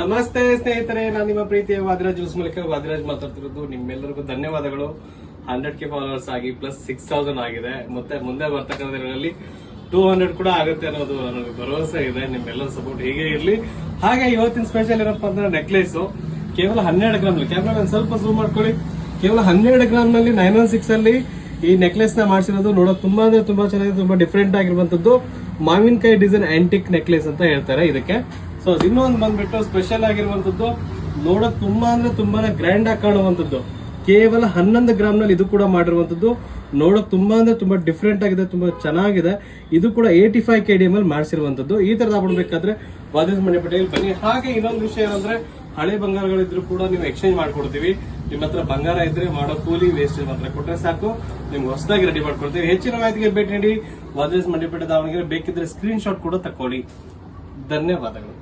ನಮಸ್ತೆ ಸ್ನೇಹಿತರೆ, ನಾನು ನಿಮ್ಮ ಪ್ರೀತಿಯ ವಾದಿರಾಜ್ ಜ್ಯೂಸ್ ಮೂಲಕ ವಾದಿರಾಜ್ ಮಾತಾಡ್ತಿರೋದು. ನಿಮ್ಮೆಲ್ಲರಿಗೂ ಧನ್ಯವಾದಗಳು. 100K ಫಾಲೋವರ್ಸ್ ಆಗಿ ಪ್ಲಸ್ 6000 ಆಗಿದೆ. ಮತ್ತೆ ಮುಂದೆ ಬರ್ತಕ್ಕಂಥ ದಿನಗಳಲ್ಲಿ 200 ಕೂಡ ಆಗುತ್ತೆ ಅನ್ನೋದು ನನಗೆ ಭರವಸೆ ಇದೆ. ನಿಮ್ಮೆಲ್ಲರ ಸಪೋರ್ಟ್ ಹೀಗೆ ಇರಲಿ. ಹಾಗೆ ಇವತ್ತಿನ ಸ್ಪೆಷಲ್ ಏನಪ್ಪಾ ಅಂದ್ರೆ ನೆಕ್ಲೇಸ್ ಕೇವಲ 12 ಗ್ರಾಮ್. ಕ್ಯಾಮ್ರಾ ಸ್ವಲ್ಪ ಝೂಮ್ ಮಾಡ್ಕೊಳ್ಳಿ. ಕೇವಲ 12 ಗ್ರಾಮ್ ನಲ್ಲಿ 916 ಅಲ್ಲಿ ಈ ನೆಕ್ಲೆಸ್ ನ ಮಾಡಿಸಿರೋದು. ನೋಡೋಕೆ ತುಂಬಾ ಅಂದ್ರೆ ತುಂಬಾ ಚೆನ್ನಾಗಿದೆ, ತುಂಬಾ ಡಿಫ್ರೆಂಟ್ ಆಗಿರುವಂತದ್ದು. ಮಾವಿನಕಾಯಿ ಡಿಸೈನ್ ಆಂಟಿಕ್ ನೆಕ್ಲೆಸ್ ಅಂತ ಹೇಳ್ತಾರೆ ಇದಕ್ಕೆ. ಸೊ ಇನ್ನೊಂದು ಬಂದ್ಬಿಟ್ಟು ಸ್ಪೆಷಲ್ ಆಗಿರುವಂತದ್ದು, ನೋಡಕ್ ತುಂಬಾ ಅಂದ್ರೆ ತುಂಬಾನೇ ಗ್ರ್ಯಾಂಡ್ ಆಗಿ ಕಾಣುವಂತದ್ದು. ಕೇವಲ 11 ಗ್ರಾಮ್ ನಲ್ಲಿ ಇದು ಕೂಡ ಮಾಡಿರುವಂತದ್ದು. ನೋಡಕ್ ತುಂಬಾ ಅಂದ್ರೆ ತುಂಬಾ ಡಿಫ್ರೆಂಟ್ ಆಗಿದೆ, ತುಂಬಾ ಚೆನ್ನಾಗಿದೆ. ಇದು ಕೂಡ 85 KDM ಅಲ್ಲಿ ಮಾಡಿಸಿರುವಂತದ್ದು. ಈ ತರ ತಗೊಳ್ಬೇಕಾದ್ರೆ ವಾದಿರಾಜ್ ಮಣಿಪೇಟೆಯಲ್ಲಿ ಬನ್ನಿ. ಹಾಗೆ ಇನ್ನೊಂದು ವಿಷಯ ಏನಂದ್ರೆ, ಹಳೆ ಬಂಗಾರಗಳಿದ್ರು ಕೂಡ ನೀವು ಎಕ್ಸ್ಚೇಂಜ್ ಮಾಡ್ಕೊಡ್ತೀವಿ. ನಿಮ್ಮ ಹತ್ರ ಬಂಗಾರ ಇದ್ರೆ ಮಾಡೋ ಕೂಲಿ ವೇಸ್ಟೇಜ್ ಮಾತ್ರ ಕೊಟ್ಟರೆ ಸಾಕು, ನಿಮ್ಗೆ ಹೊಸದಾಗಿ ರೆಡಿ ಮಾಡ್ಕೊಡ್ತೀವಿ. ಹೆಚ್ಚಿನ ಮಾಹಿತಿಗೆ ಭೇಟಿ ನೀಡಿ ವಾದಿರಾಜ್ ಮಣಿಪೇಟೆ ದಾವಣಗೆರೆ. ಬೇಕಿದ್ರೆ ಸ್ಕ್ರೀನ್ ಶಾಟ್ ಕೂಡ ತಕೊಳ್ಳಿ. ಧನ್ಯವಾದಗಳು.